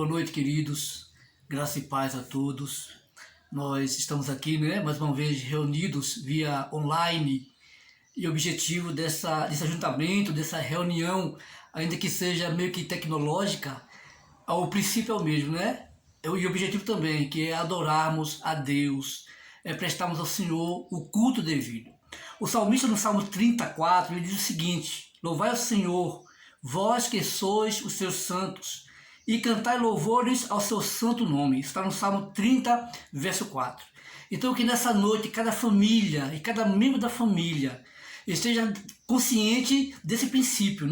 Boa noite, queridos. Graça e paz a todos. Nós estamos aqui, mais uma vez reunidos via online e o objetivo desse ajuntamento, dessa reunião, ainda que seja meio que tecnológica, o princípio é o mesmo, E o objetivo também, que é adorarmos a Deus, é prestarmos ao Senhor o culto devido. O salmista no Salmo 34, ele diz o seguinte: louvai ao Senhor, vós que sois os seus santos, e cantai louvores ao seu santo nome. Isso está no Salmo 30, verso 4. Então que nessa noite cada família e cada membro da família esteja consciente desse princípio,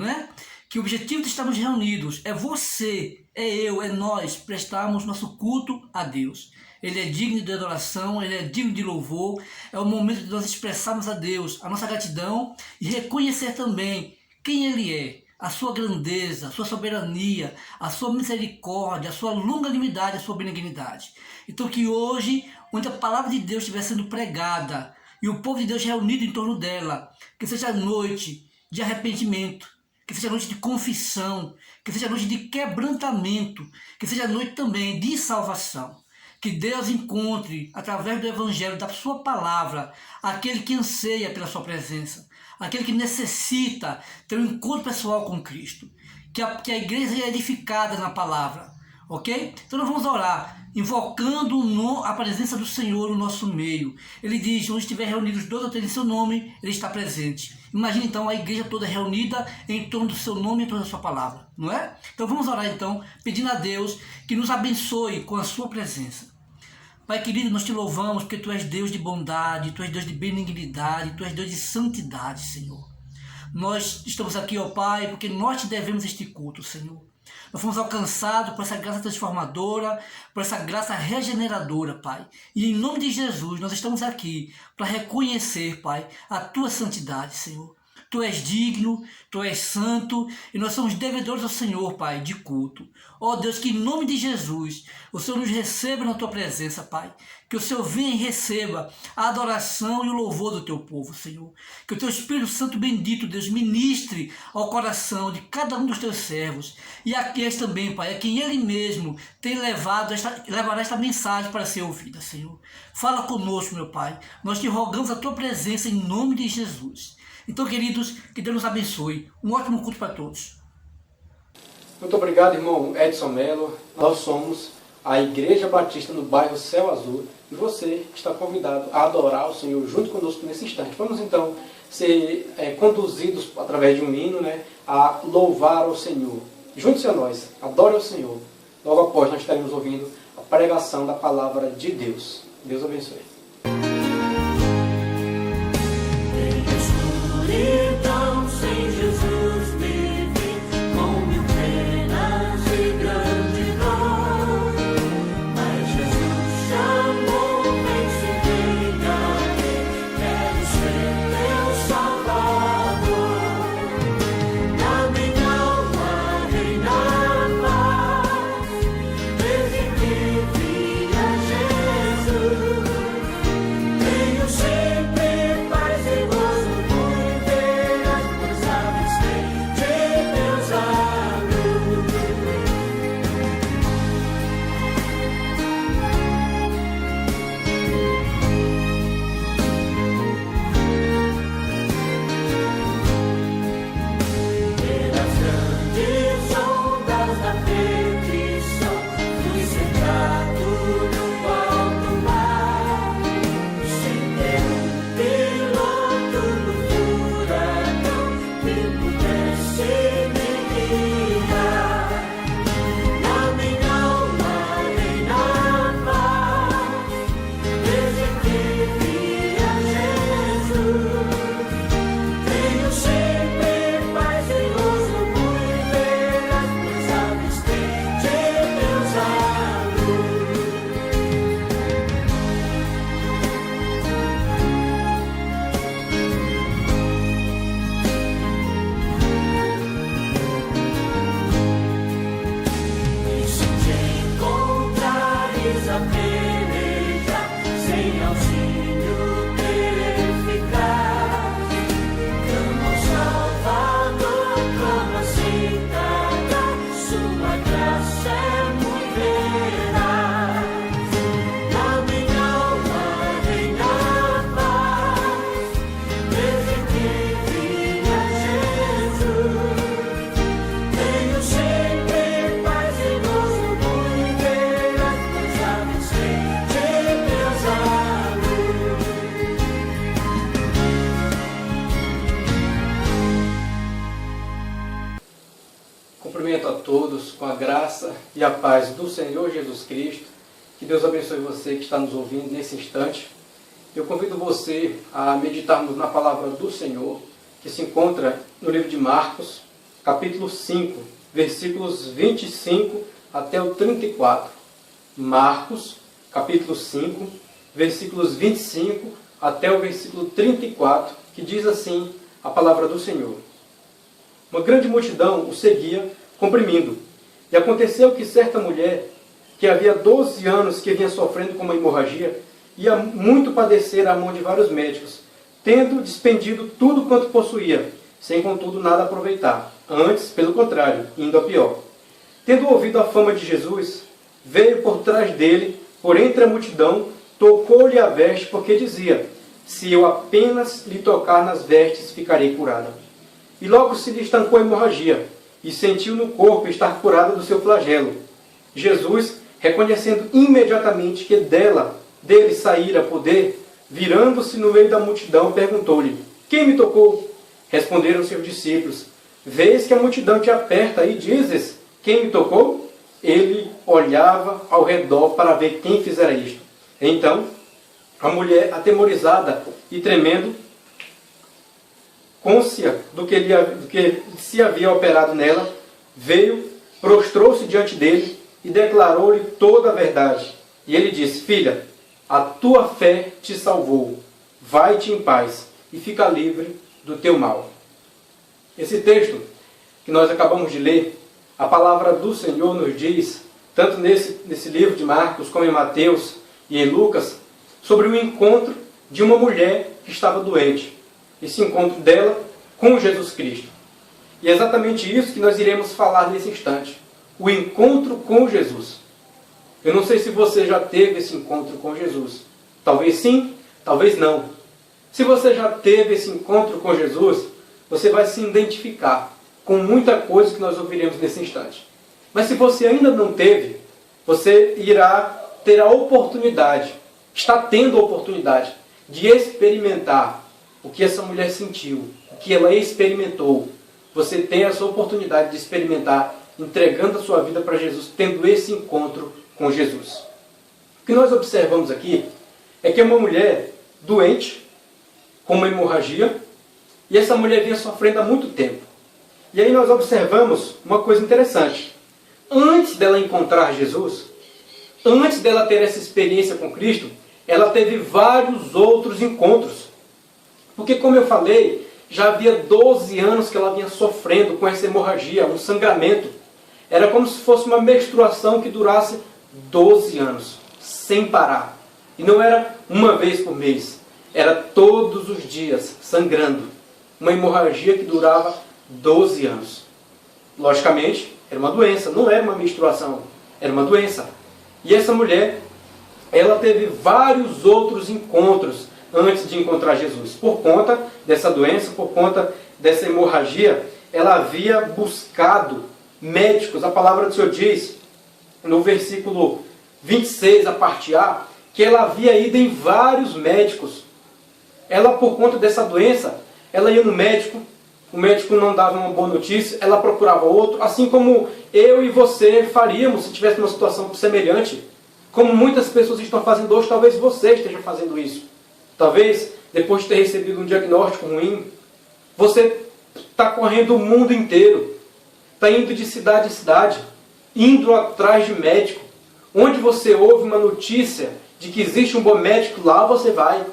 Que o objetivo de estarmos reunidos é você, é eu, é nós prestarmos nosso culto a Deus. Ele é digno de adoração, ele é digno de louvor. É o momento de nós expressarmos a Deus a nossa gratidão e reconhecer também quem Ele é, a sua grandeza, a sua soberania, a sua misericórdia, a sua longanimidade, a sua benignidade. Então que hoje, onde a palavra de Deus estiver sendo pregada e o povo de Deus reunido em torno dela, que seja noite de arrependimento, que seja noite de confissão, que seja noite de quebrantamento, que seja noite também de salvação. Que Deus encontre, através do Evangelho, da sua palavra, aquele que anseia pela sua presença, aquele que necessita ter um encontro pessoal com Cristo. Que a igreja é edificada na palavra, ok? Então nós vamos orar, invocando a presença do Senhor no nosso meio. Ele diz: onde estiver reunidos dois ou três em seu nome, Ele está presente. Imagine então a igreja toda reunida em torno do seu nome e em torno da sua palavra, não é? Então vamos orar então, pedindo a Deus que nos abençoe com a sua presença. Pai querido, nós te louvamos porque Tu és Deus de bondade, Tu és Deus de benignidade, Tu és Deus de santidade, Senhor. Nós estamos aqui, ó Pai, porque nós te devemos este culto, Senhor. Nós fomos alcançados por essa graça transformadora, por essa graça regeneradora, Pai. E em nome de Jesus, nós estamos aqui para reconhecer, Pai, a Tua santidade, Senhor. Tu és digno, Tu és santo, e nós somos devedores ao Senhor, Pai, de culto. Ó Deus, que em nome de Jesus, o Senhor nos receba na Tua presença, Pai. Que o Senhor venha e receba a adoração e o louvor do Teu povo, Senhor. Que o Teu Espírito Santo bendito, Deus, ministre ao coração de cada um dos Teus servos. E aqueles também, Pai, a quem Ele mesmo tem levará esta mensagem para ser ouvida, Senhor. Fala conosco, meu Pai. Nós te rogamos a Tua presença em nome de Jesus. Então, queridos, que Deus nos abençoe. Um ótimo culto para todos. Muito obrigado, irmão Edson Melo. Nós somos a Igreja Batista no bairro Céu Azul e você está convidado a adorar o Senhor junto conosco nesse instante. Vamos então ser conduzidos através de um hino, a louvar ao Senhor. Junte-se a nós, adore ao Senhor. Logo após nós estaremos ouvindo a pregação da palavra de Deus. Deus abençoe. Então, sem Jesus vive com mil penas e grande dor. Mas Jesus chamou, vem se vingar, quero ser teu Salvador. Na minha alma reina a paz, desde que vi a Jesus. Cumprimento a todos com a graça e a paz do Senhor Jesus Cristo. Que Deus abençoe você que está nos ouvindo nesse instante. Eu convido você a meditarmos na palavra do Senhor, que se encontra no livro de Marcos, capítulo 5, versículos 25 até o 34. Marcos, capítulo 5, versículos 25 até o versículo 34, que diz assim a palavra do Senhor. Uma grande multidão o seguia, comprimindo. E aconteceu que certa mulher, que havia 12 anos que vinha sofrendo com uma hemorragia, ia muito padecer à mão de vários médicos, tendo despendido tudo quanto possuía, sem contudo nada aproveitar. Antes, pelo contrário, indo a pior. Tendo ouvido a fama de Jesus, veio por trás dele, por entre a multidão, tocou-lhe a veste, porque dizia: se eu apenas lhe tocar nas vestes, ficarei curada. E logo se lhe estancou a hemorragia, e sentiu no corpo estar curada do seu flagelo. Jesus, reconhecendo imediatamente que dele saíra poder, virando-se no meio da multidão, perguntou-lhe: quem me tocou? Responderam seus discípulos: vês que a multidão te aperta e dizes: quem me tocou? Ele olhava ao redor para ver quem fizera isto. Então, a mulher, atemorizada e tremendo, côncia do que se havia operado nela, veio, prostrou-se diante dele e declarou-lhe toda a verdade. E ele disse: filha, a tua fé te salvou. Vai-te em paz e fica livre do teu mal. Esse texto que nós acabamos de ler, a palavra do Senhor nos diz, tanto nesse livro de Marcos, como em Mateus e em Lucas, sobre o encontro de uma mulher que estava doente. Esse encontro dela com Jesus Cristo. E é exatamente isso que nós iremos falar nesse instante. O encontro com Jesus. Eu não sei se você já teve esse encontro com Jesus. Talvez sim, talvez não. Se você já teve esse encontro com Jesus, você vai se identificar com muita coisa que nós ouviremos nesse instante. Mas se você ainda não teve, você irá ter a oportunidade, está tendo a oportunidade de experimentar o que essa mulher sentiu, o que ela experimentou. Você tem essa oportunidade de experimentar, entregando a sua vida para Jesus, tendo esse encontro com Jesus. O que nós observamos aqui é que é uma mulher doente, com uma hemorragia, e essa mulher vinha sofrendo há muito tempo. E aí nós observamos uma coisa interessante. Antes dela encontrar Jesus, antes dela ter essa experiência com Cristo, ela teve vários outros encontros. Porque, como eu falei, já havia 12 anos que ela vinha sofrendo com essa hemorragia, um sangramento. Era como se fosse uma menstruação que durasse 12 anos, sem parar. E não era uma vez por mês, era todos os dias, sangrando. Uma hemorragia que durava 12 anos. Logicamente, era uma doença, não era uma menstruação, era uma doença. E essa mulher, ela teve vários outros encontros antes de encontrar Jesus. Por conta dessa doença, por conta dessa hemorragia, ela havia buscado médicos. A palavra do Senhor diz, no versículo 26, a parte A, que ela havia ido em vários médicos. Ela, por conta dessa doença, ela ia no médico, o médico não dava uma boa notícia, ela procurava outro, assim como eu e você faríamos se tivesse uma situação semelhante. Como muitas pessoas estão fazendo hoje, talvez você esteja fazendo isso. Talvez, depois de ter recebido um diagnóstico ruim, você está correndo o mundo inteiro. Está indo de cidade em cidade, indo atrás de médico. Onde você ouve uma notícia de que existe um bom médico, lá você vai.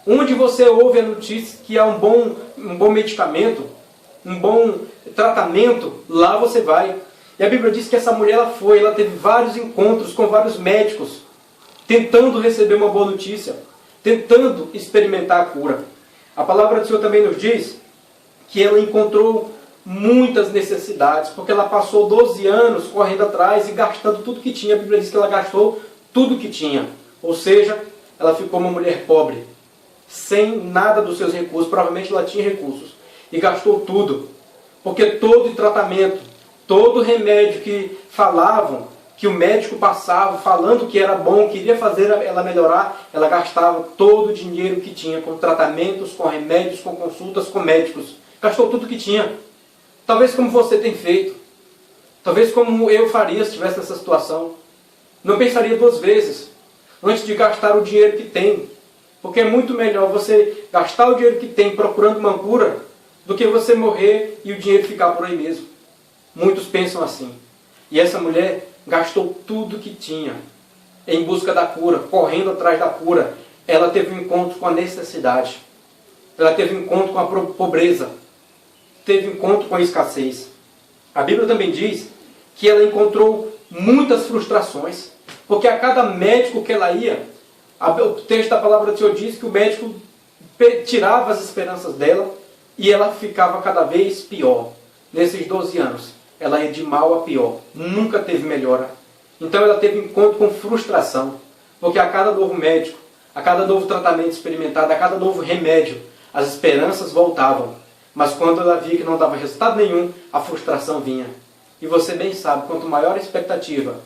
Onde você ouve a notícia que há um bom medicamento, um bom tratamento, lá você vai. E a Bíblia diz que essa mulher ela teve vários encontros com vários médicos, tentando receber uma boa notícia, tentando experimentar a cura. A palavra do Senhor também nos diz que ela encontrou muitas necessidades, porque ela passou 12 anos correndo atrás e gastando tudo que tinha. A Bíblia diz que ela gastou tudo que tinha. Ou seja, ela ficou uma mulher pobre, sem nada dos seus recursos. Provavelmente ela tinha recursos e gastou tudo, porque todo tratamento, todo remédio que falavam, que o médico passava, falando que era bom, queria fazer ela melhorar, ela gastava todo o dinheiro que tinha com tratamentos, com remédios, com consultas, com médicos. Gastou tudo que tinha. Talvez como você tem feito. Talvez como eu faria se estivesse nessa situação. Não pensaria duas vezes antes de gastar o dinheiro que tem. Porque é muito melhor você gastar o dinheiro que tem procurando uma cura do que você morrer e o dinheiro ficar por aí mesmo. Muitos pensam assim. E essa mulher gastou tudo que tinha em busca da cura, correndo atrás da cura. Ela teve um encontro com a necessidade. Ela teve um encontro com a pobreza. Teve um encontro com a escassez. A Bíblia também diz que ela encontrou muitas frustrações. Porque a cada médico que ela ia, o texto da palavra do Senhor diz que o médico tirava as esperanças dela e ela ficava cada vez pior. Nesses 12 anos, ela ia de mal a pior. Nunca teve melhora. Então ela teve encontro com frustração. Porque a cada novo médico, a cada novo tratamento experimentado, a cada novo remédio, as esperanças voltavam. Mas quando ela via que não dava resultado nenhum, a frustração vinha. E você bem sabe, quanto maior a expectativa,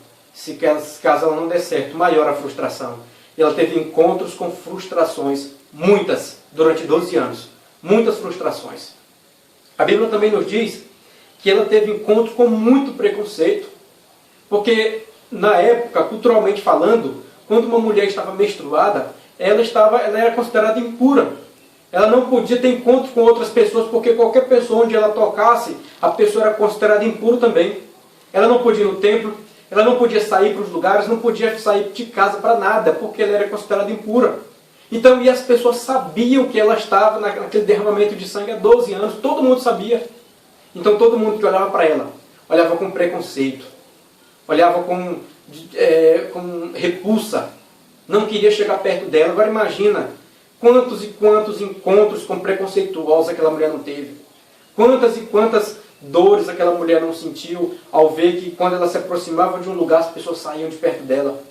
caso ela não der certo, maior a frustração. E ela teve encontros com frustrações, muitas, durante 12 anos. Muitas frustrações. A Bíblia também nos diz que ela teve encontro com muito preconceito. Porque, na época, culturalmente falando, quando uma mulher estava menstruada, ela era considerada impura. Ela não podia ter encontro com outras pessoas, porque qualquer pessoa onde ela tocasse, a pessoa era considerada impura também. Ela não podia ir no templo, ela não podia sair para os lugares, não podia sair de casa para nada, porque ela era considerada impura. Então, e as pessoas sabiam que ela estava naquele derramamento de sangue há 12 anos, todo mundo sabia. Então, todo mundo que olhava para ela, olhava com preconceito, olhava com repulsa, não queria chegar perto dela. Agora imagina quantos e quantos encontros com preconceituosos aquela mulher não teve. Quantas e quantas dores aquela mulher não sentiu ao ver que quando ela se aproximava de um lugar, as pessoas saíam de perto dela.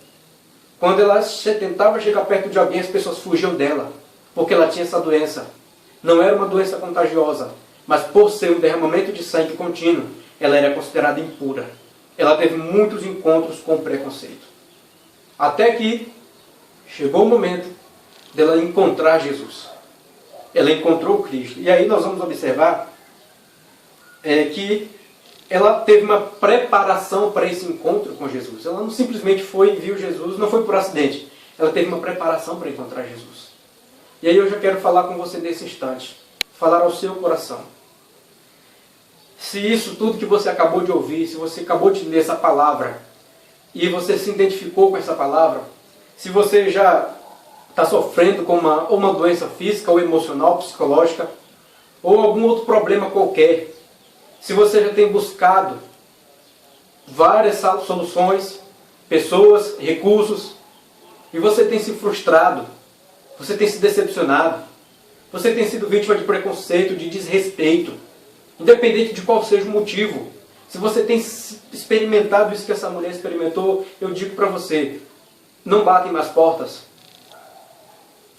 Quando ela tentava chegar perto de alguém, as pessoas fugiam dela, porque ela tinha essa doença. Não era uma doença contagiosa, mas por ser um derramamento de sangue contínuo, ela era considerada impura. Ela teve muitos encontros com preconceito. Até que chegou o momento dela encontrar Jesus. Ela encontrou Cristo. E aí nós vamos observar que ela teve uma preparação para esse encontro com Jesus. Ela não simplesmente foi e viu Jesus, não foi por acidente. Ela teve uma preparação para encontrar Jesus. E aí eu já quero falar com você nesse instante. Falar ao seu coração. Se isso tudo que você acabou de ouvir, se você acabou de ler essa palavra, e você se identificou com essa palavra, se você já está sofrendo com uma doença física ou emocional, psicológica, ou algum outro problema qualquer, se você já tem buscado várias soluções, pessoas, recursos, e você tem se frustrado, você tem se decepcionado, você tem sido vítima de preconceito, de desrespeito, independente de qual seja o motivo. Se você tem experimentado isso que essa mulher experimentou, eu digo para você, não bata em mais portas.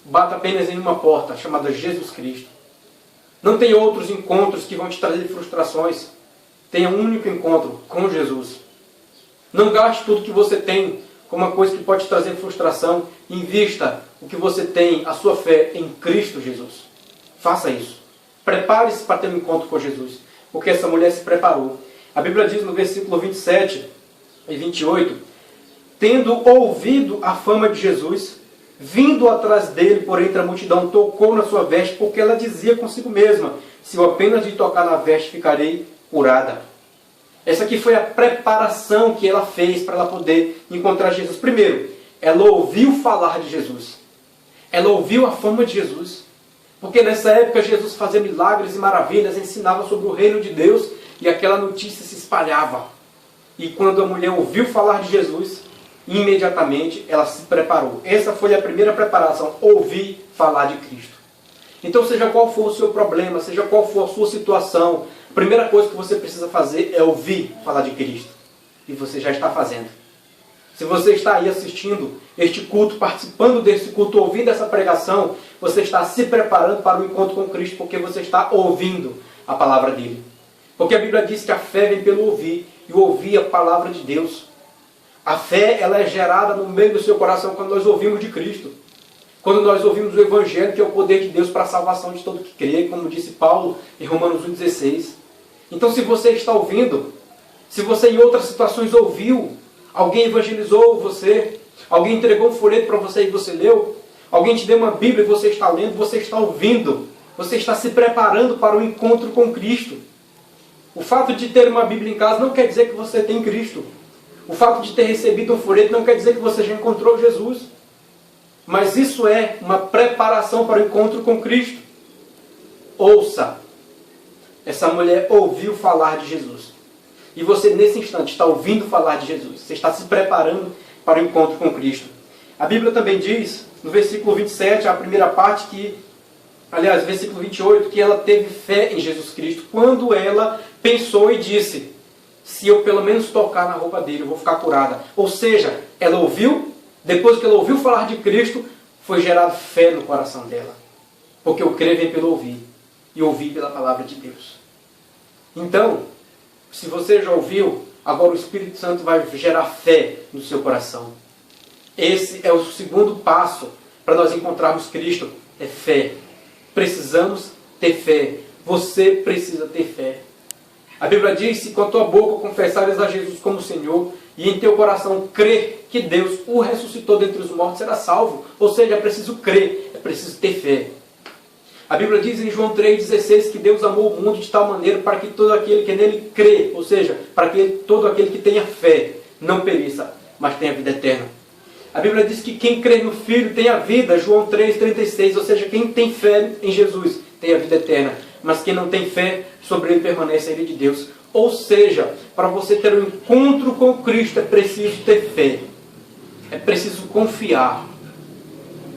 Bata apenas em uma porta, chamada Jesus Cristo. Não tem outros encontros que vão te trazer frustrações. Tenha um único encontro com Jesus. Não gaste tudo que você tem com uma coisa que pode te trazer frustração. Invista o que você tem, a sua fé em Cristo Jesus. Faça isso. Prepare-se para ter um encontro com Jesus. Porque essa mulher se preparou. A Bíblia diz no versículo 27 e 28, tendo ouvido a fama de Jesus, vindo atrás dele por entre a multidão, tocou na sua veste, porque ela dizia consigo mesma, se eu apenas de tocar na veste ficarei curada. Essa aqui foi a preparação que ela fez para ela poder encontrar Jesus. Primeiro, ela ouviu falar de Jesus. Ela ouviu a fama de Jesus. Porque nessa época Jesus fazia milagres e maravilhas, ensinava sobre o reino de Deus e aquela notícia se espalhava. E quando a mulher ouviu falar de Jesus, imediatamente ela se preparou. Essa foi a primeira preparação, ouvir falar de Cristo. Então seja qual for o seu problema, seja qual for a sua situação, a primeira coisa que você precisa fazer é ouvir falar de Cristo. E você já está fazendo. Se você está aí assistindo este culto, participando desse culto, ouvindo essa pregação, você está se preparando para o encontro com Cristo, porque você está ouvindo a palavra dele. Porque a Bíblia diz que a fé vem pelo ouvir, e ouvir a palavra de Deus. A fé, ela é gerada no meio do seu coração quando nós ouvimos de Cristo. Quando nós ouvimos o Evangelho, que é o poder de Deus para a salvação de todo que crê, como disse Paulo em Romanos 1,16. Então, se você está ouvindo, Se você em outras situações ouviu, alguém evangelizou você, alguém entregou um folheto para você e você leu, alguém te deu uma Bíblia e você está lendo, você está ouvindo, você está se preparando para o encontro com Cristo. O fato de ter uma Bíblia em casa não quer dizer que você tem Cristo. O fato de ter recebido um folheto não quer dizer que você já encontrou Jesus. Mas isso é uma preparação para o encontro com Cristo. Ouça. Essa mulher ouviu falar de Jesus. E você, nesse instante, está ouvindo falar de Jesus. Você está se preparando para o encontro com Cristo. A Bíblia também diz, no versículo 27, a primeira parte, versículo 28, que ela teve fé em Jesus Cristo quando ela pensou e disse: se eu pelo menos tocar na roupa dele, eu vou ficar curada. Ou seja, ela ouviu, depois que ela ouviu falar de Cristo, foi gerada fé no coração dela. Porque o crer vem pelo ouvir, e ouvir pela palavra de Deus. Então, se você já ouviu, agora o Espírito Santo vai gerar fé no seu coração. Esse é o segundo passo para nós encontrarmos Cristo, é fé. Precisamos ter fé. Você precisa ter fé. A Bíblia diz: se com a tua boca confessares a Jesus como Senhor e em teu coração crer que Deus o ressuscitou dentre os mortos, será salvo. Ou seja, é preciso crer, é preciso ter fé. A Bíblia diz em João 3,16 que Deus amou o mundo de tal maneira para que todo aquele que nele crê, ou seja, para que todo aquele que tenha fé, não pereça, mas tenha vida eterna. A Bíblia diz que quem crê no Filho tem a vida, João 3,36, ou seja, quem tem fé em Jesus tem a vida eterna. Mas quem não tem fé, sobre ele permanece a ira de Deus. Ou seja, para você ter um encontro com Cristo é preciso ter fé. É preciso confiar.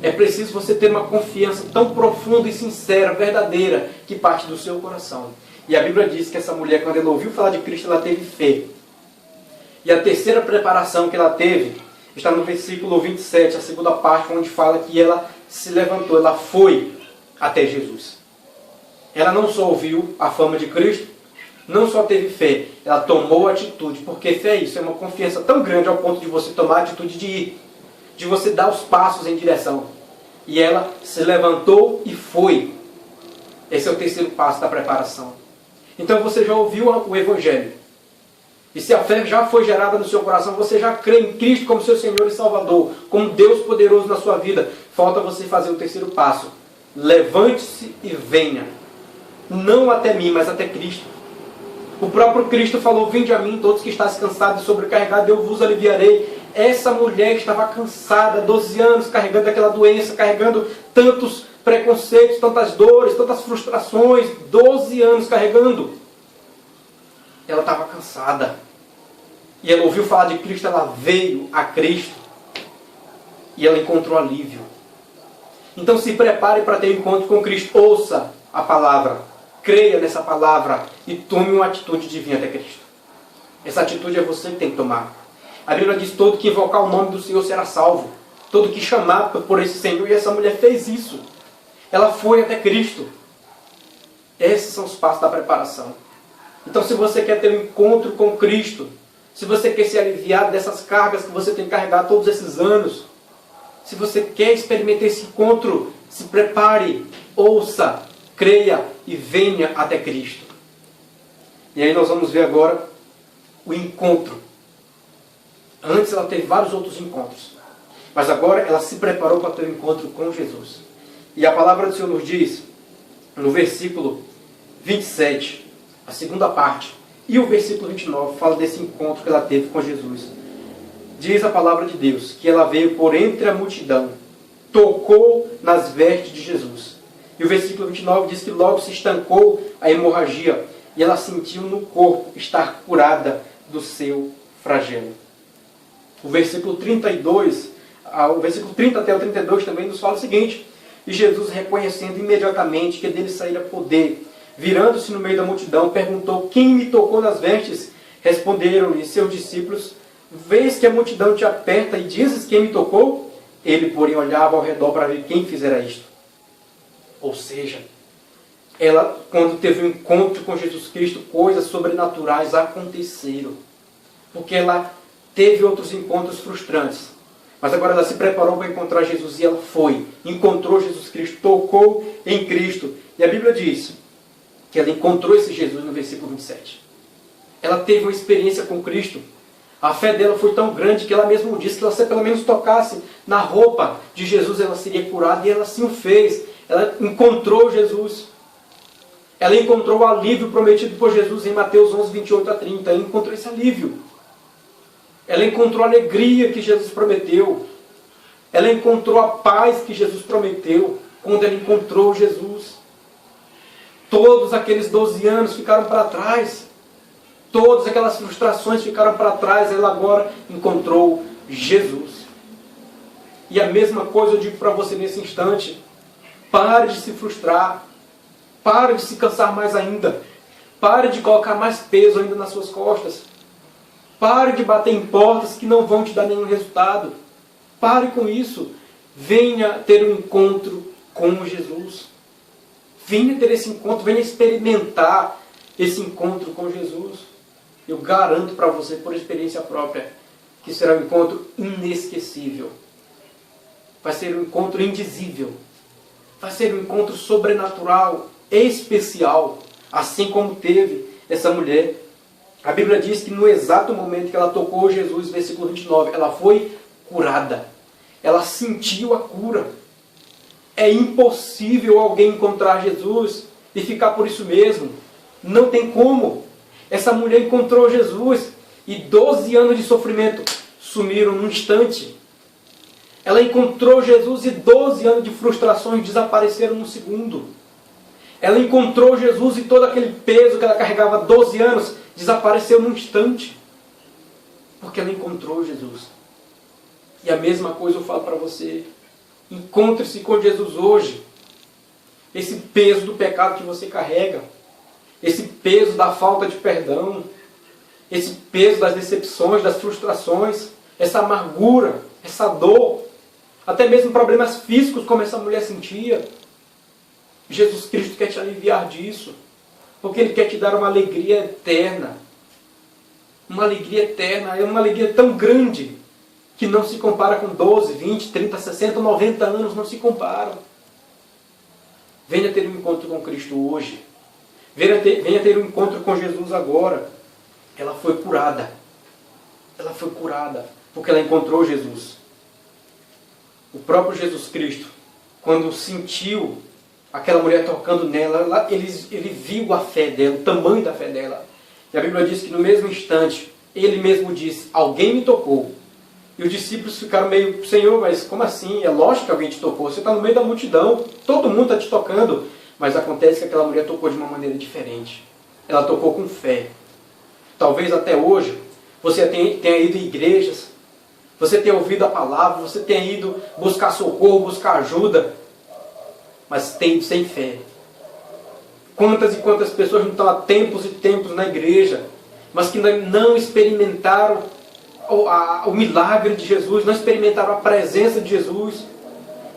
É preciso você ter uma confiança tão profunda e sincera, verdadeira, que parte do seu coração. E a Bíblia diz que essa mulher, quando ela ouviu falar de Cristo, ela teve fé. E a terceira preparação que ela teve está no versículo 27, a segunda parte, onde fala que ela se levantou, ela foi até Jesus. Ela não só ouviu a fama de Cristo, não só teve fé, ela tomou atitude, porque fé é isso, é uma confiança tão grande ao ponto de você tomar a atitude de ir, de você dar os passos em direção. E ela se levantou e foi. Esse é o terceiro passo da preparação. Então você já ouviu o Evangelho. E se a fé já foi gerada no seu coração, você já crê em Cristo como seu Senhor e Salvador, como Deus poderoso na sua vida. Falta você fazer o terceiro passo. Levante-se e venha. Não até mim, mas até Cristo. O próprio Cristo falou: vinde a mim, todos que estáis cansados e sobrecarregados, eu vos aliviarei. Essa mulher estava cansada, 12 anos, carregando aquela doença, carregando tantos preconceitos, tantas dores, tantas frustrações, 12 anos carregando. Ela estava cansada. E ela ouviu falar de Cristo, ela veio a Cristo. E ela encontrou alívio. Então se prepare para ter um encontro com Cristo. Ouça a palavra. Creia nessa palavra e tome uma atitude de vir até Cristo. Essa atitude é você que tem que tomar. A Bíblia diz: todo que invocar o nome do Senhor será salvo. Todo que chamar por esse Senhor. E essa mulher fez isso. Ela foi até Cristo. Esses são os passos da preparação. Então, se você quer ter um encontro com Cristo, se você quer se aliviar dessas cargas que você tem carregado todos esses anos, se você quer experimentar esse encontro, se prepare, ouça, creia e venha até Cristo. E aí nós vamos ver agora o encontro. Antes ela teve vários outros encontros, mas agora ela se preparou para ter um encontro com Jesus. E a palavra do Senhor nos diz, no versículo 27, a segunda parte, e o versículo 29 fala desse encontro que ela teve com Jesus. Diz a palavra de Deus que ela veio por entre a multidão, tocou nas vestes de Jesus. E o versículo 29 diz que logo se estancou a hemorragia e ela sentiu no corpo estar curada do seu flagelo. O versículo 32, o versículo 30 até o 32 também nos fala o seguinte: e Jesus, reconhecendo imediatamente que dele saíra poder, virando-se no meio da multidão, perguntou: quem me tocou nas vestes? Responderam-lhe seus discípulos: vês que a multidão te aperta e dizes: quem me tocou? Ele, porém, olhava ao redor para ver quem fizera isto. Ou seja, ela, quando teve um encontro com Jesus Cristo, coisas sobrenaturais aconteceram. Porque ela teve outros encontros frustrantes. Mas agora ela se preparou para encontrar Jesus e ela foi. Encontrou Jesus Cristo, tocou em Cristo. E a Bíblia diz que ela encontrou esse Jesus no versículo 27. ela teve uma experiência com Cristo. A fé dela foi tão grande que ela mesma disse que se ela pelo menos tocasse na roupa de Jesus, ela seria curada, e ela assim o fez. Ela encontrou Jesus. Ela encontrou o alívio prometido por Jesus em Mateus 11, 28 a 30. Ela encontrou esse alívio. Ela encontrou a alegria que Jesus prometeu. Ela encontrou a paz que Jesus prometeu quando ela encontrou Jesus. Todos aqueles 12 anos ficaram para trás. Todas aquelas frustrações ficaram para trás. Ela agora encontrou Jesus. E a mesma coisa eu digo para você nesse instante. Pare de se frustrar. Pare de se cansar mais ainda. Pare de colocar mais peso ainda nas suas costas. Pare de bater em portas que não vão te dar nenhum resultado. Pare com isso. Venha ter um encontro com Jesus. Venha ter esse encontro, venha experimentar esse encontro com Jesus. Eu garanto para você, por experiência própria, que será um encontro inesquecível. Vai ser um encontro indizível. Vai ser um encontro sobrenatural, especial, assim como teve essa mulher. A Bíblia diz que no exato momento que ela tocou Jesus, versículo 29, ela foi curada. Ela sentiu a cura. É impossível alguém encontrar Jesus e ficar por isso mesmo. Não tem como. Essa mulher encontrou Jesus e 12 anos de sofrimento sumiram num instante. Ela encontrou Jesus e 12 anos de frustrações desapareceram num segundo. Ela encontrou Jesus e todo aquele peso que ela carregava há 12 anos desapareceu num instante. Porque ela encontrou Jesus. E a mesma coisa eu falo para você. Encontre-se com Jesus hoje. Esse peso do pecado que você carrega. Esse peso da falta de perdão. Esse peso das decepções, das frustrações. Essa amargura, essa dor. Até mesmo problemas físicos como essa mulher sentia. Jesus Cristo quer te aliviar disso. Porque Ele quer te dar uma alegria eterna. Uma alegria eterna. É uma alegria tão grande que não se compara com 12, 20, 30, 60, 90 anos. Não se comparam. Venha ter um encontro com Cristo hoje. Venha ter um encontro com Jesus agora. Ela foi curada. Ela foi curada porque ela encontrou Jesus. O próprio Jesus Cristo, quando sentiu aquela mulher tocando nela, ele viu a fé dela, o tamanho da fé dela. E a Bíblia diz que no mesmo instante, ele mesmo disse, alguém me tocou. E os discípulos ficaram meio, Senhor, mas como assim? É lógico que alguém te tocou. Você está no meio da multidão, todo mundo está te tocando. Mas acontece que aquela mulher tocou de uma maneira diferente. Ela tocou com fé. Talvez até hoje, você tenha ido em igrejas, você tenha ouvido a palavra, você tenha ido buscar socorro, buscar ajuda, mas sem fé. Quantas e quantas pessoas não estão há tempos e tempos na igreja, mas que não experimentaram o milagre de Jesus, não experimentaram a presença de Jesus,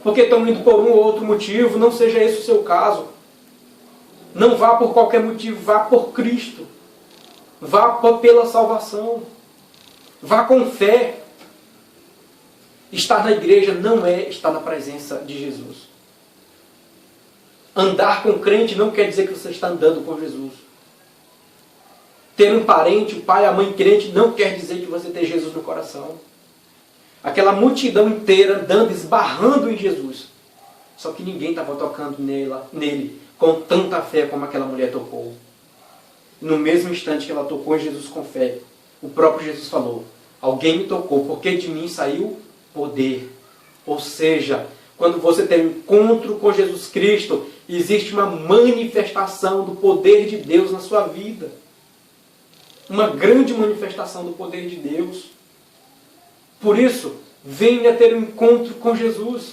porque estão indo por um ou outro motivo. Não seja esse o seu caso. Não vá por qualquer motivo, vá por Cristo. Vá pela salvação. Vá com fé. Estar na igreja não é estar na presença de Jesus. Andar com crente não quer dizer que você está andando com Jesus. Ter um parente, o pai, a mãe crente não quer dizer que você tem Jesus no coração. Aquela multidão inteira andando, esbarrando em Jesus. Só que ninguém estava tocando nele com tanta fé como aquela mulher tocou. No mesmo instante que ela tocou em Jesus com fé, o próprio Jesus falou, alguém me tocou, porque de mim saiu poder. Ou seja, quando você tem um encontro com Jesus Cristo, existe uma manifestação do poder de Deus na sua vida. Uma grande manifestação do poder de Deus. Por isso, venha ter um encontro com Jesus.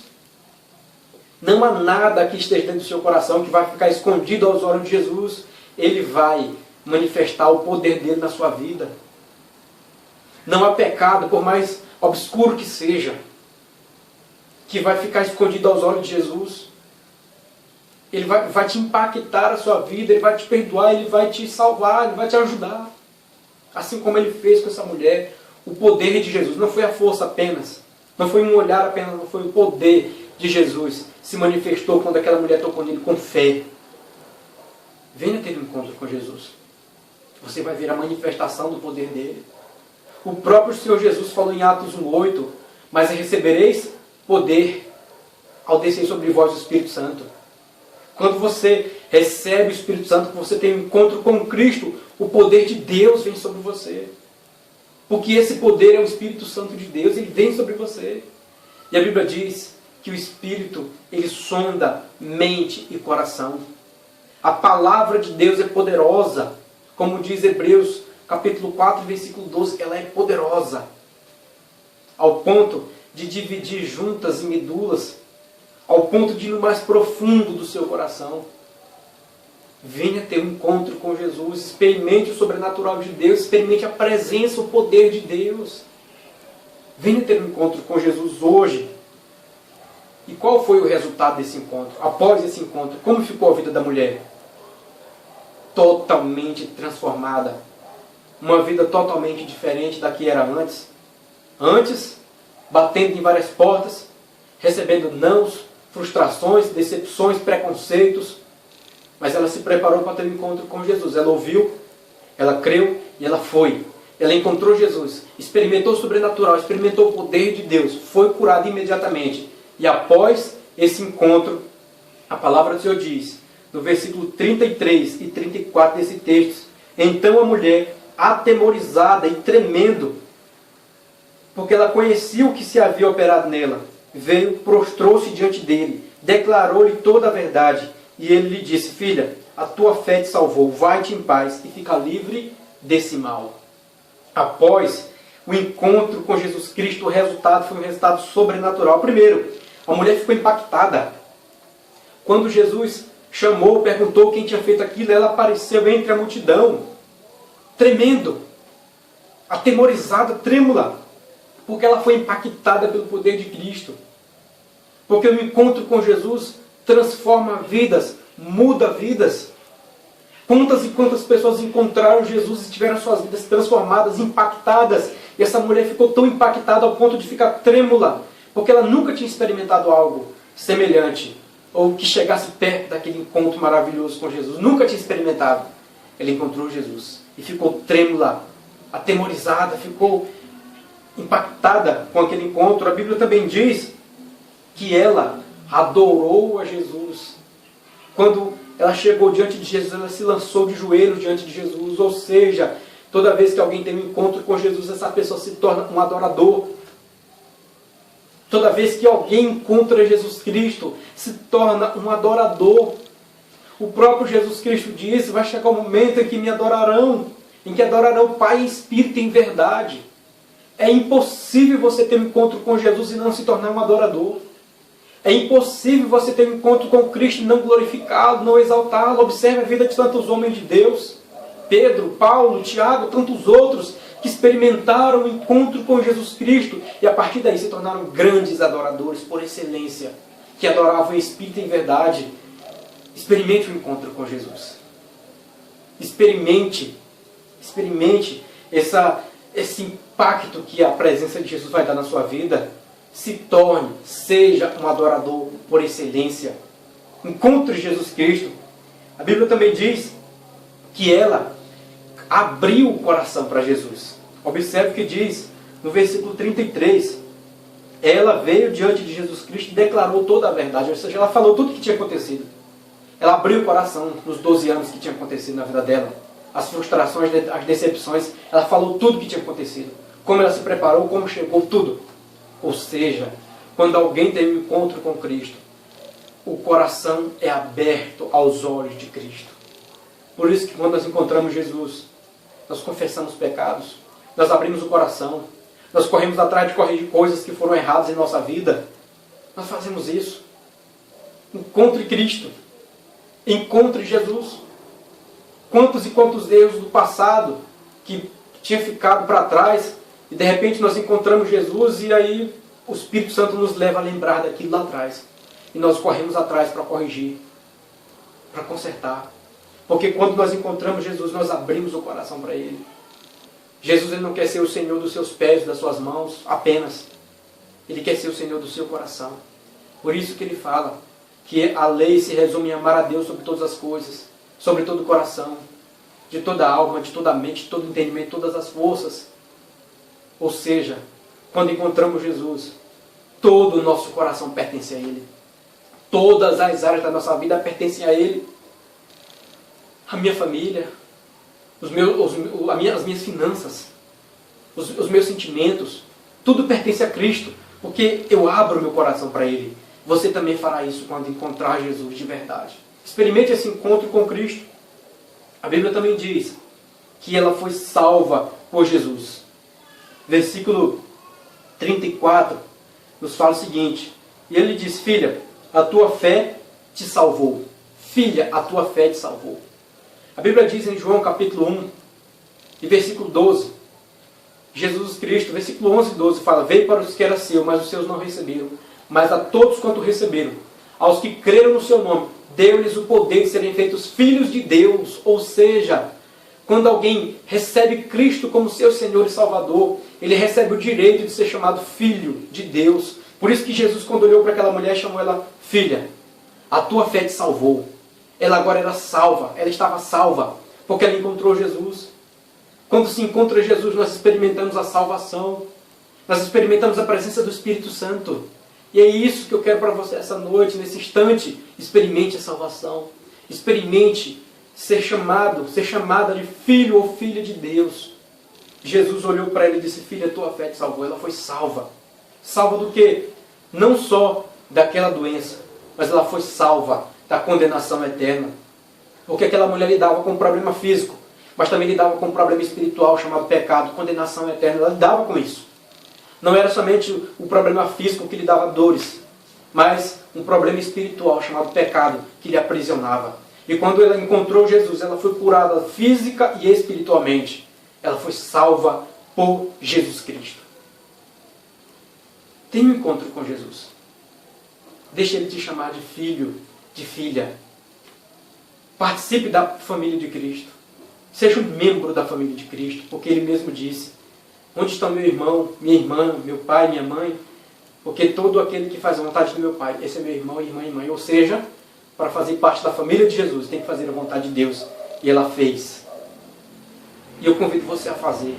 Não há nada que esteja dentro do seu coração que vai ficar escondido aos olhos de Jesus. Ele vai manifestar o poder dele na sua vida. Não há pecado, por mais obscuro que seja, que vai ficar escondido aos olhos de Jesus. Ele vai te impactar a sua vida, Ele vai te perdoar, Ele vai te salvar, Ele vai te ajudar. Assim como Ele fez com essa mulher. O poder de Jesus não foi a força apenas, não foi um olhar apenas, não foi o poder de Jesus se manifestou quando aquela mulher tocou nele com fé. Venha ter um encontro com Jesus. você vai ver a manifestação do poder dele. O próprio Senhor Jesus falou em Atos 1:8, mas recebereis poder ao descer sobre vós o Espírito Santo. Quando você recebe o Espírito Santo, quando você tem um encontro com Cristo, o poder de Deus vem sobre você. Porque esse poder é o Espírito Santo de Deus, ele vem sobre você. E a Bíblia diz que o Espírito, ele sonda mente e coração. A palavra de Deus é poderosa. Como diz Hebreus, capítulo 4, versículo 12, ela é poderosa. Ao ponto de dividir juntas e medulas, ao ponto de ir no mais profundo do seu coração. Venha ter um encontro com Jesus, experimente o sobrenatural de Deus, experimente a presença, o poder de Deus. Venha ter um encontro com Jesus hoje. E qual foi o resultado desse encontro? Após esse encontro, como ficou a vida da mulher? Totalmente transformada. Uma vida totalmente diferente da que era antes. Antes, batendo em várias portas, recebendo nãos, frustrações, decepções, preconceitos. Mas ela se preparou para ter um encontro com Jesus. Ela ouviu, ela creu e ela foi. Ela encontrou Jesus, experimentou o sobrenatural, experimentou o poder de Deus, foi curada imediatamente. E após esse encontro, a palavra do Senhor diz, no versículo 33 e 34 desse texto, então a mulher, atemorizada e tremendo, porque ela conhecia o que se havia operado nela, veio, prostrou-se diante dele, declarou-lhe toda a verdade, e ele lhe disse: filha, a tua fé te salvou, vai-te em paz e fica livre desse mal. Após o encontro com Jesus Cristo, o resultado foi um resultado sobrenatural. Primeiro, a mulher ficou impactada. Quando Jesus chamou, perguntou quem tinha feito aquilo, ela apareceu entre a multidão, tremendo, atemorizada, trêmula, porque ela foi impactada pelo poder de Cristo. Porque o encontro com Jesus transforma vidas, muda vidas. Quantas e quantas pessoas encontraram Jesus e tiveram suas vidas transformadas, impactadas. E essa mulher ficou tão impactada ao ponto de ficar trêmula, porque ela nunca tinha experimentado algo semelhante, ou que chegasse perto daquele encontro maravilhoso com Jesus. Nunca tinha experimentado. Ela encontrou Jesus e ficou trêmula, atemorizada, ficou impactada com aquele encontro. A Bíblia também diz que ela adorou a Jesus. Quando ela chegou diante de Jesus, ela se lançou de joelhos diante de Jesus. Ou seja, toda vez que alguém tem um encontro com Jesus, essa pessoa se torna um adorador. Toda vez que alguém encontra Jesus Cristo, se torna um adorador. O próprio Jesus Cristo disse: vai chegar o momento em que me adorarão, em que adorarão o Pai em espírito e em verdade. É impossível você ter um encontro com Jesus e não se tornar um adorador. É impossível você ter um encontro com Cristo e não glorificá-lo, não exaltá-lo. Observe a vida de tantos homens de Deus. Pedro, Paulo, Tiago, tantos outros que experimentaram o encontro com Jesus Cristo e a partir daí se tornaram grandes adoradores por excelência, que adoravam em espírito e em verdade. Experimente o encontro com Jesus. Experimente esse impacto que a presença de Jesus vai dar na sua vida. Se torne, seja um adorador por excelência. Encontre Jesus Cristo. A Bíblia também diz que ela abriu o coração para Jesus. Observe o que diz no versículo 33. Ela veio diante de Jesus Cristo e declarou toda a verdade. Ou seja, ela falou tudo o que tinha acontecido. Ela abriu o coração nos 12 anos que tinha acontecido na vida dela. As frustrações, as decepções. Ela falou tudo o que tinha acontecido. Como ela se preparou, como chegou, tudo. Ou seja, quando alguém tem um encontro com Cristo, o coração é aberto aos olhos de Cristo. Por isso que quando nós encontramos Jesus, nós confessamos pecados, nós abrimos o coração, nós corremos atrás de corrigir coisas que foram erradas em nossa vida. Nós fazemos isso. Encontre Cristo. Encontre Jesus. Quantos e quantos erros do passado que tinha ficado para trás, e de repente nós encontramos Jesus e aí o Espírito Santo nos leva a lembrar daquilo lá atrás. E nós corremos atrás para corrigir, para consertar. Porque quando nós encontramos Jesus, nós abrimos o coração para Ele. Jesus, Ele não quer ser o Senhor dos seus pés, das suas mãos, apenas. Ele quer ser o Senhor do seu coração. Por isso que Ele fala que a lei se resume em amar a Deus sobre todas as coisas, sobre todo o coração, de toda a alma, de toda a mente, de todo o entendimento, de todas as forças. Ou seja, quando encontramos Jesus, todo o nosso coração pertence a Ele. Todas as áreas da nossa vida pertencem a Ele. A minha família, as minhas finanças, os meus sentimentos, tudo pertence a Cristo, porque eu abro meu coração para Ele. Você também fará isso quando encontrar Jesus de verdade. Experimente esse encontro com Cristo. A Bíblia também diz que ela foi salva por Jesus. Versículo 34 nos fala o seguinte: e ele diz: filha, a tua fé te salvou. Filha, a tua fé te salvou. A Bíblia diz em João capítulo 1 e versículo 12, Jesus Cristo, versículo 11 e 12 fala: veio para os que era seu, mas os seus não receberam. Mas a todos quanto receberam, aos que creram no seu nome, deu-lhes o poder de serem feitos filhos de Deus. Ou seja, quando alguém recebe Cristo como seu Senhor e Salvador, ele recebe o direito de ser chamado filho de Deus. Por isso que Jesus, quando olhou para aquela mulher, chamou ela filha. A tua fé te salvou. Ela agora era salva, ela estava salva, porque ela encontrou Jesus. Quando se encontra Jesus, nós experimentamos a salvação. Nós experimentamos a presença do Espírito Santo. E é isso que eu quero para você essa noite, nesse instante. Experimente a salvação. Experimente ser chamada de filho ou filha de Deus. Jesus olhou para ela e disse: filha, tua fé te salvou. Ela foi salva. Salva do quê? Não só daquela doença, mas ela foi salva da condenação eterna. Porque aquela mulher lidava com um problema físico, mas também lidava com um problema espiritual chamado pecado, condenação eterna. Ela lidava com isso. Não era somente o problema físico que lhe dava dores, mas um problema espiritual chamado pecado que lhe aprisionava. E quando ela encontrou Jesus, ela foi curada física e espiritualmente. Ela foi salva por Jesus Cristo. Tenha um encontro com Jesus. Deixe Ele te chamar de filho, de filha. Participe da família de Cristo. Seja um membro da família de Cristo, porque Ele mesmo disse: onde estão meu irmão, minha irmã, meu pai, minha mãe? Porque todo aquele que faz a vontade do meu pai, esse é meu irmão, irmã e mãe. Ou seja, para fazer parte da família de Jesus, tem que fazer a vontade de Deus. E ela fez. E eu convido você a fazer.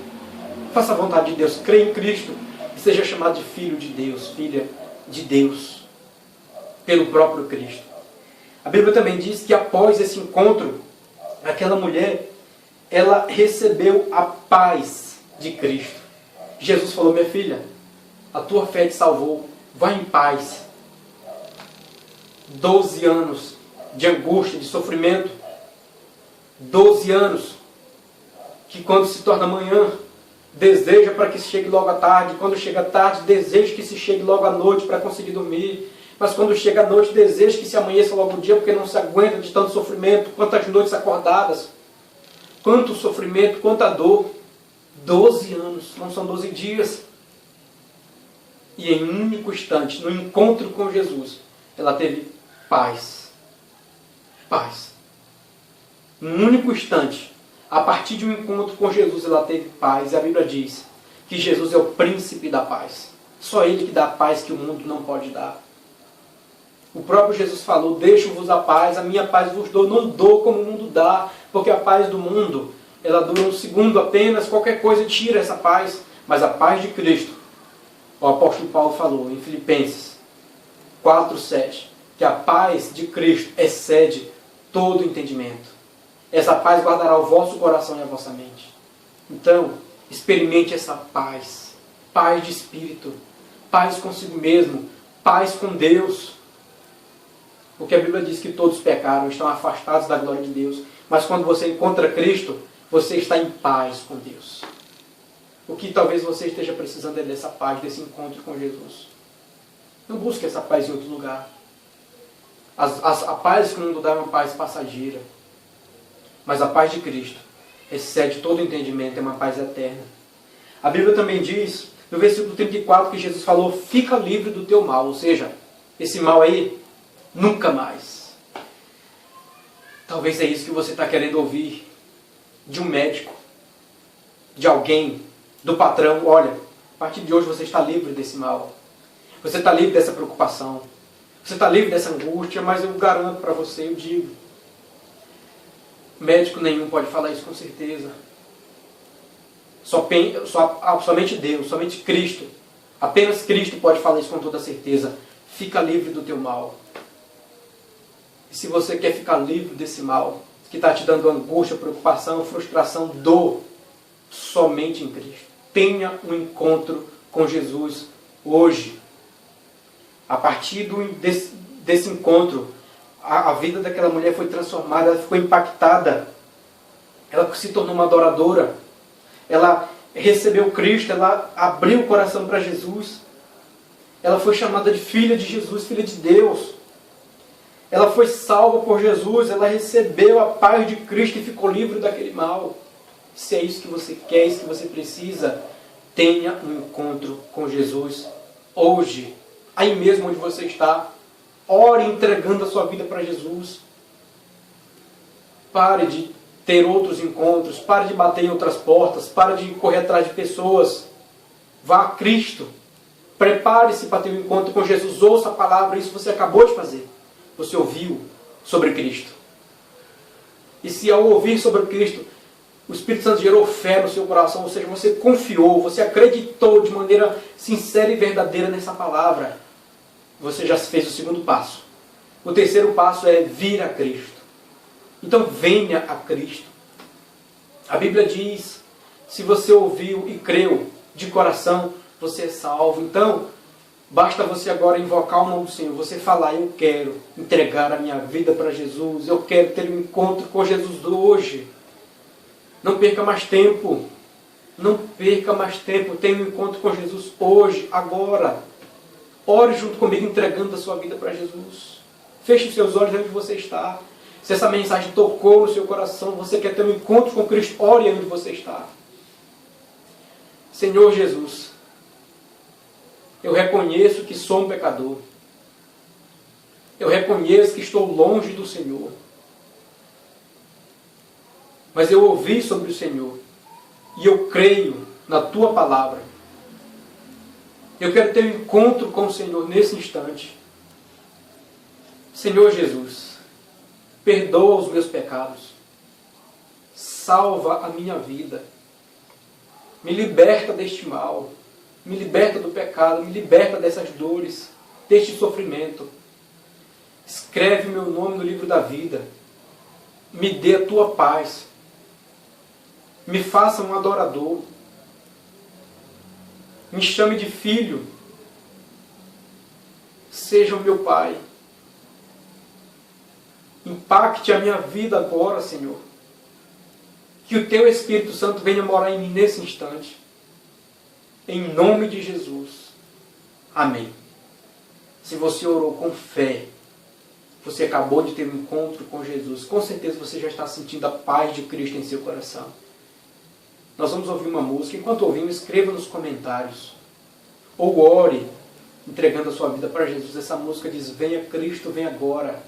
Faça a vontade de Deus, creia em Cristo e seja chamado de filho de Deus, filha de Deus, pelo próprio Cristo. A Bíblia também diz que após esse encontro, aquela mulher, ela recebeu a paz de Cristo. Jesus falou: minha filha, a tua fé te salvou, vá em paz. 12 anos de angústia, de sofrimento, 12 anos que quando se torna manhã, deseja para que se chegue logo à tarde, quando chega à tarde, deseja que se chegue logo à noite para conseguir dormir, mas quando chega à noite, deseja que se amanheça logo o dia, porque não se aguenta de tanto sofrimento. Quantas noites acordadas, quanto sofrimento, quanta dor. 12 anos, não são 12 dias. E em um único instante, no encontro com Jesus, ela teve paz. Paz. Num único instante, a partir de um encontro com Jesus, ela teve paz. E a Bíblia diz que Jesus é o príncipe da paz. Só Ele que dá a paz que o mundo não pode dar. O próprio Jesus falou: deixo-vos a paz, a minha paz vos dou, não dou como o mundo dá, porque a paz do mundo, ela dura um segundo apenas, qualquer coisa tira essa paz. Mas a paz de Cristo, o apóstolo Paulo falou em Filipenses 4:7, que a paz de Cristo excede todo entendimento. Essa paz guardará o vosso coração e a vossa mente. Então, experimente essa paz. Paz de espírito, paz consigo mesmo, paz com Deus. Porque a Bíblia diz que todos pecaram, estão afastados da glória de Deus. Mas quando você encontra Cristo, você está em paz com Deus. O que talvez você esteja precisando é dessa paz, desse encontro com Jesus. Não busque essa paz em outro lugar. A paz que o mundo dá é uma paz passageira. Mas a paz de Cristo excede todo entendimento, é uma paz eterna. A Bíblia também diz, no versículo 34, que Jesus falou: fica livre do teu mal. Ou seja, esse mal aí, nunca mais. Talvez é isso que você está querendo ouvir de um médico, de alguém, do patrão. Olha, a partir de hoje você está livre desse mal. Você está livre dessa preocupação. Você está livre dessa angústia, mas eu garanto para você, eu digo, Médico nenhum pode falar isso com certeza. Somente Deus, somente Cristo. Apenas Cristo pode falar isso com toda certeza. Fica livre do teu mal. E se você quer ficar livre desse mal, que está te dando angústia, preocupação, frustração, dor, somente em Cristo. Tenha um encontro com Jesus hoje. A partir desse encontro, a vida daquela mulher foi transformada, ela ficou impactada. Ela se tornou uma adoradora. Ela recebeu Cristo, ela abriu o coração para Jesus. Ela foi chamada de filha de Jesus, filha de Deus. Ela foi salva por Jesus, ela recebeu a paz de Cristo e ficou livre daquele mal. Se é isso que você quer, isso que você precisa, tenha um encontro com Jesus hoje. Aí mesmo onde você está, ore entregando a sua vida para Jesus. Pare de ter outros encontros, pare de bater em outras portas, pare de correr atrás de pessoas. Vá a Cristo. Prepare-se para ter um encontro com Jesus. Ouça a palavra, isso você acabou de fazer. Você ouviu sobre Cristo. E se ao ouvir sobre Cristo, o Espírito Santo gerou fé no seu coração, ou seja, você confiou, você acreditou de maneira sincera e verdadeira nessa palavra, você já fez o segundo passo. O terceiro passo é vir a Cristo. Então venha a Cristo. A Bíblia diz, se você ouviu e creu de coração, você é salvo. Então, basta você agora invocar o nome do Senhor, você falar, eu quero entregar a minha vida para Jesus, eu quero ter um encontro com Jesus hoje. Não perca mais tempo. Não perca mais tempo. Tenha um encontro com Jesus hoje, agora. Ore junto comigo, entregando a sua vida para Jesus. Feche os seus olhos onde você está. Se essa mensagem tocou no seu coração, você quer ter um encontro com Cristo, ore onde você está. Senhor Jesus, eu reconheço que sou um pecador. Eu reconheço que estou longe do Senhor. Mas eu ouvi sobre o Senhor. E eu creio na Tua palavra. Eu quero ter um encontro com o Senhor nesse instante. Senhor Jesus, perdoa os meus pecados. Salva a minha vida. Me liberta deste mal. Me liberta do pecado. Me liberta dessas dores, deste sofrimento. Escreve meu nome no livro da vida. Me dê a Tua paz. Me faça um adorador. Me chame de filho. Seja o meu Pai. Impacte a minha vida agora, Senhor. Que o Teu Espírito Santo venha morar em mim nesse instante. Em nome de Jesus. Amém. Se você orou com fé, você acabou de ter um encontro com Jesus, com certeza você já está sentindo a paz de Cristo em seu coração. Nós vamos ouvir uma música. Enquanto ouvimos, escreva nos comentários. Ou ore, entregando a sua vida para Jesus. Essa música diz, venha Cristo, venha agora.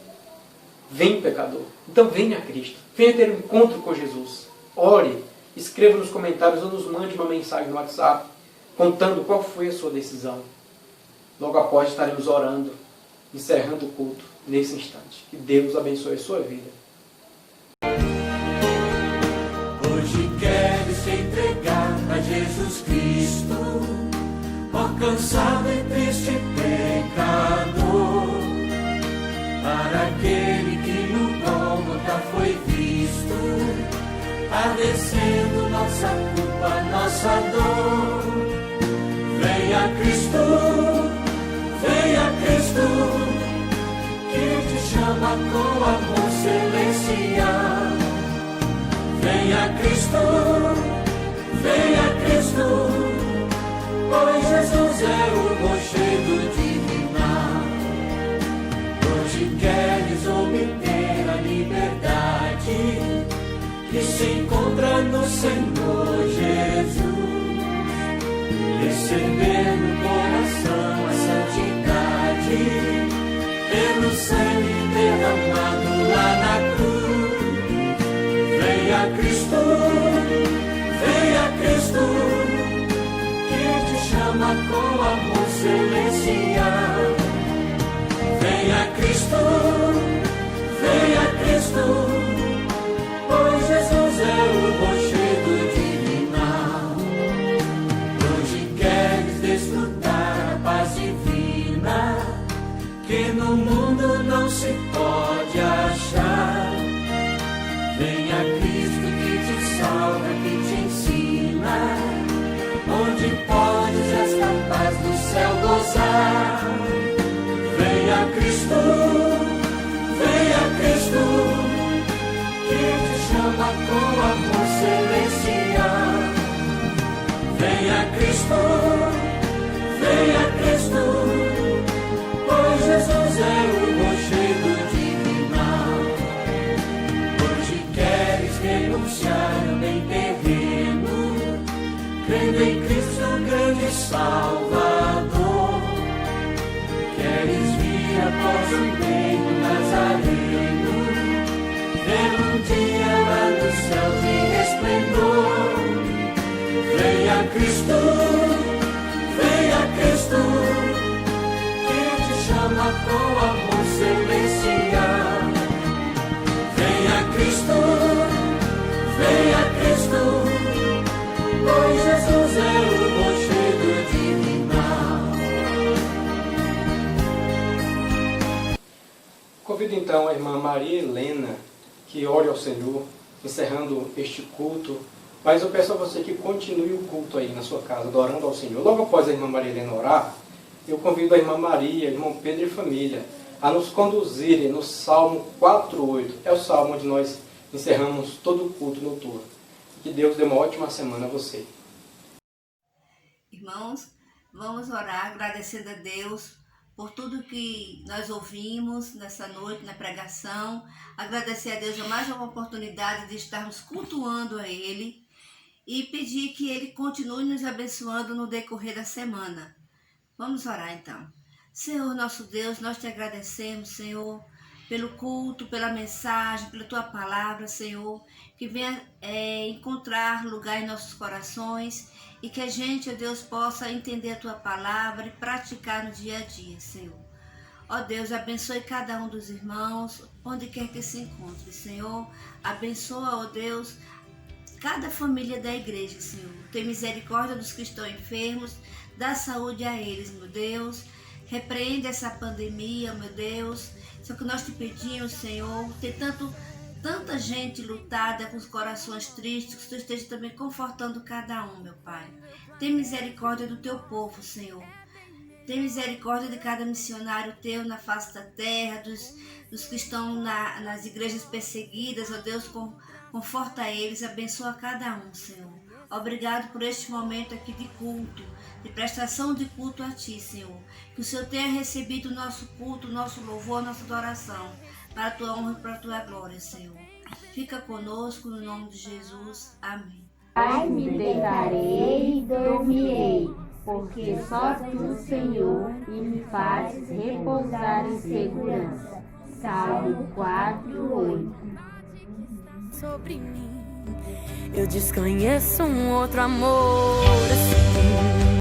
Vem, pecador. Então venha a Cristo. Venha ter um encontro com Jesus. Ore, escreva nos comentários ou nos mande uma mensagem no WhatsApp, contando qual foi a sua decisão. Logo após estaremos orando, encerrando o culto nesse instante. Que Deus abençoe a sua vida. Hoje quero se entregar a Jesus Cristo, ó cansado e triste pecador, para aquele que no Gólgota foi visto, padecendo nossa culpa, nossa dor. Venha Cristo, que te chama com amor celestial. Venha Cristo, pois Jesus é o rochedo divinal. Hoje queres obter a liberdade que se encontra no Senhor Jesus. Receber no coração a santidade pelo sangue derramado lá na cruz. Venha Cristo, que te chama com amor celestial. Venha Cristo, crendo em Cristo, grande Salvador. Queres vir após o reino nazareno, ver um dia lá no céu de resplendor. Venha Cristo, que te chama com amor celestial. Venha Cristo, pois Jesus é o rochedo divinal. Convido então a irmã Maria Helena que ore ao Senhor, encerrando este culto. Mas eu peço a você que continue o culto aí na sua casa, adorando ao Senhor. Logo após a irmã Maria Helena orar, eu convido a irmã Maria, irmão Pedro e família a nos conduzirem no Salmo 4:8. É o salmo onde nós encerramos todo o culto noturno. Que Deus dê uma ótima semana a você. Irmãos, vamos orar agradecendo a Deus por tudo que nós ouvimos nessa noite, na pregação. Agradecer a Deus a mais uma oportunidade de estarmos cultuando a Ele e pedir que Ele continue nos abençoando no decorrer da semana. Vamos orar então. Senhor nosso Deus, nós te agradecemos, Senhor, pelo culto, pela mensagem, pela Tua palavra, Senhor, que venha encontrar lugar em nossos corações e que a gente, ó Deus, possa entender a Tua palavra e praticar no dia a dia, Senhor. Ó Deus, abençoe cada um dos irmãos, onde quer que se encontre, Senhor. Abençoa, ó Deus, cada família da igreja, Senhor. Tem misericórdia dos que estão enfermos, dá saúde a eles, meu Deus. Repreende essa pandemia, meu Deus. Só que nós te pedimos, Senhor, tem tanta gente lutada com os corações tristes, que tu esteja também confortando cada um, meu Pai. Tem misericórdia do teu povo, Senhor. Tem misericórdia de cada missionário teu na face da terra, dos que estão nas igrejas perseguidas, ó Deus, conforta eles, abençoa cada um, Senhor. Obrigado por este momento aqui de culto, de prestação de culto a Ti, Senhor. Que o Senhor tenha recebido o nosso culto, o nosso louvor, a nossa adoração, para a Tua honra e para a Tua glória, Senhor. Fica conosco, no nome de Jesus. Amém. Ai, me deitarei e dormirei, porque só Tu, Senhor, e me fazes repousar em segurança. Salmo 4:8. Sobre mim, eu desconheço um outro amor.